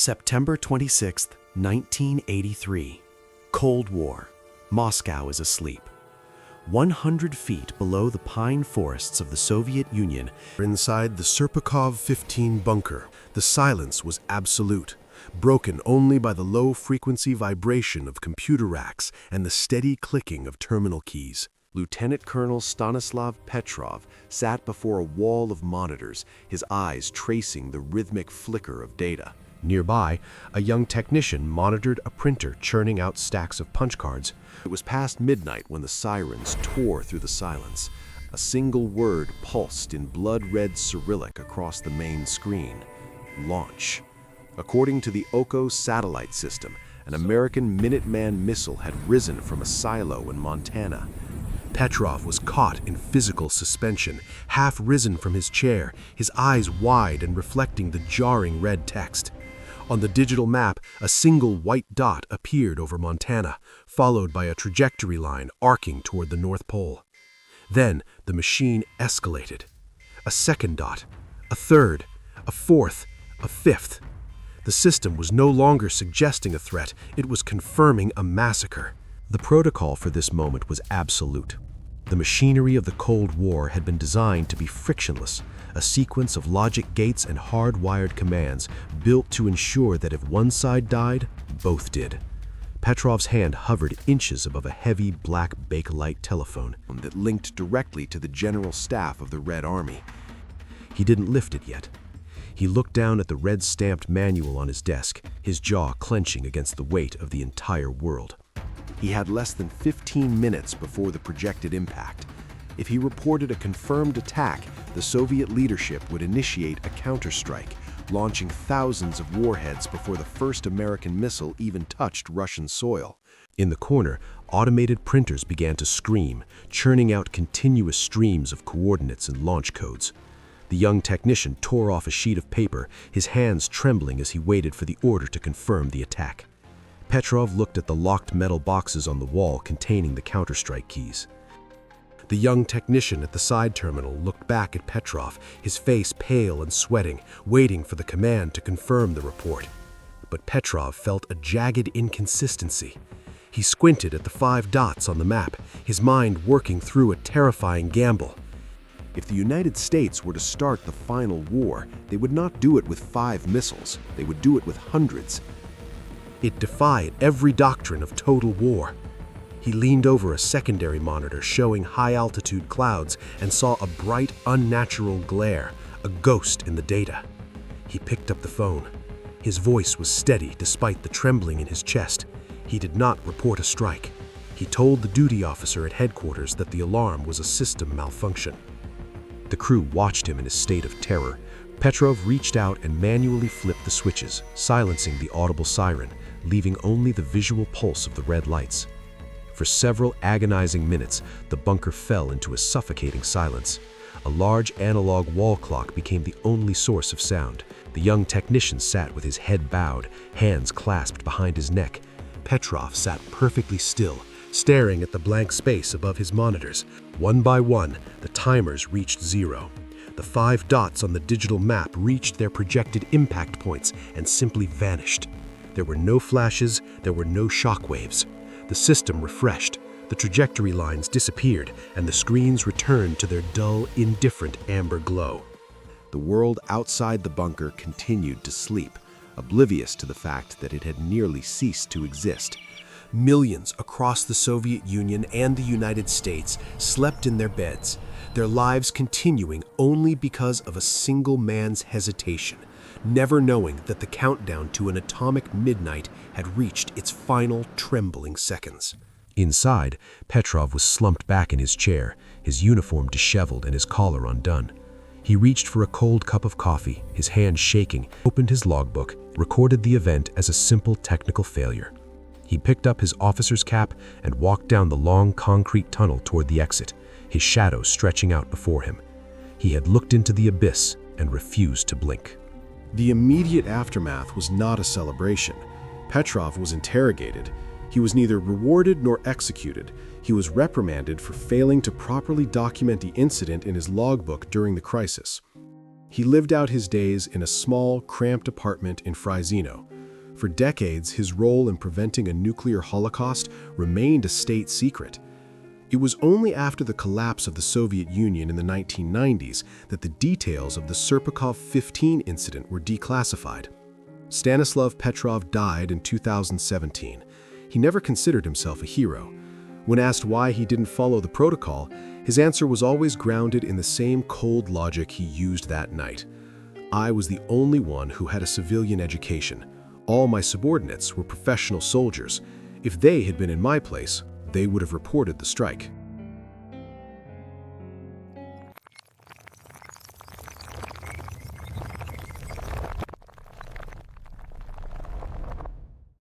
September 26, 1983. Cold War. Moscow is asleep. 100 feet below the pine forests of the Soviet Union, inside the Serpukhov 15 bunker, the silence was absolute, broken only by the low-frequency vibration of computer racks and the steady clicking of terminal keys. Lieutenant Colonel Stanislav Petrov sat before a wall of monitors, his eyes tracing the rhythmic flicker of data. Nearby, a young technician monitored a printer churning out stacks of punch cards. It was past midnight when the sirens tore through the silence. A single word pulsed in blood-red Cyrillic across the main screen: launch. According to the Oko satellite system, an American Minuteman missile had risen from a silo in Montana. Petrov was caught in physical suspension, half risen from his chair, his eyes wide and reflecting the jarring red text. On the digital map, a single white dot appeared over Montana, followed by a trajectory line arcing toward the North Pole. Then the machine escalated. A second dot, a third, a fourth, a fifth. The system was no longer suggesting a threat, it was confirming a massacre. The protocol for this moment was absolute. The machinery of the Cold War had been designed to be frictionless, a sequence of logic gates and hard-wired commands built to ensure that if one side died, both did. Petrov's hand hovered inches above a heavy black Bakelite telephone that linked directly to the general staff of the Red Army. He didn't lift it yet. He looked down at the red-stamped manual on his desk, his jaw clenching against the weight of the entire world. He had less than 15 minutes before the projected impact. If he reported a confirmed attack, the Soviet leadership would initiate a counterstrike, launching thousands of warheads before the first American missile even touched Russian soil. In the corner, automated printers began to scream, churning out continuous streams of coordinates and launch codes. The young technician tore off a sheet of paper, his hands trembling as he waited for the order to confirm the attack. Petrov looked at the locked metal boxes on the wall containing the counterstrike keys. The young technician at the side terminal looked back at Petrov, his face pale and sweating, waiting for the command to confirm the report. But Petrov felt a jagged inconsistency. He squinted at the 5 dots on the map, his mind working through a terrifying gamble. If the United States were to start the final war, they would not do it with 5 missiles, they would do it with hundreds. It defied every doctrine of total war. He leaned over a secondary monitor showing high-altitude clouds and saw a bright, unnatural glare, a ghost in the data. He picked up the phone. His voice was steady despite the trembling in his chest. He did not report a strike. He told the duty officer at headquarters that the alarm was a system malfunction. The crew watched him in a state of terror. Petrov reached out and manually flipped the switches, silencing the audible siren, leaving only the visual pulse of the red lights. For several agonizing minutes, the bunker fell into a suffocating silence. A large analog wall clock became the only source of sound. The young technician sat with his head bowed, hands clasped behind his neck. Petrov sat perfectly still, staring at the blank space above his monitors. One by one, the timers reached 0. The 5 dots on the digital map reached their projected impact points and simply vanished. There were no flashes, there were no shockwaves. The system refreshed, the trajectory lines disappeared, and the screens returned to their dull, indifferent amber glow. The world outside the bunker continued to sleep, oblivious to the fact that it had nearly ceased to exist. Millions across the Soviet Union and the United States slept in their beds, their lives continuing only because of a single man's hesitation, never knowing that the countdown to an atomic midnight had reached its final trembling seconds. Inside, Petrov was slumped back in his chair, his uniform disheveled and his collar undone. He reached for a cold cup of coffee, his hand shaking, opened his logbook, recorded the event as a simple technical failure. He picked up his officer's cap and walked down the long concrete tunnel toward the exit, his shadow stretching out before him. He had looked into the abyss and refused to blink. The immediate aftermath was not a celebration. Petrov was interrogated. He was neither rewarded nor executed. He was reprimanded for failing to properly document the incident in his logbook during the crisis. He lived out his days in a small, cramped apartment in Frysino. For decades, his role in preventing a nuclear holocaust remained a state secret. It was only after the collapse of the Soviet Union in the 1990s that the details of the Serpukhov-15 incident were declassified. Stanislav Petrov died in 2017. He never considered himself a hero. When asked why he didn't follow the protocol, his answer was always grounded in the same cold logic he used that night. I was the only one who had a civilian education. All my subordinates were professional soldiers. If they had been in my place, they would have reported the strike.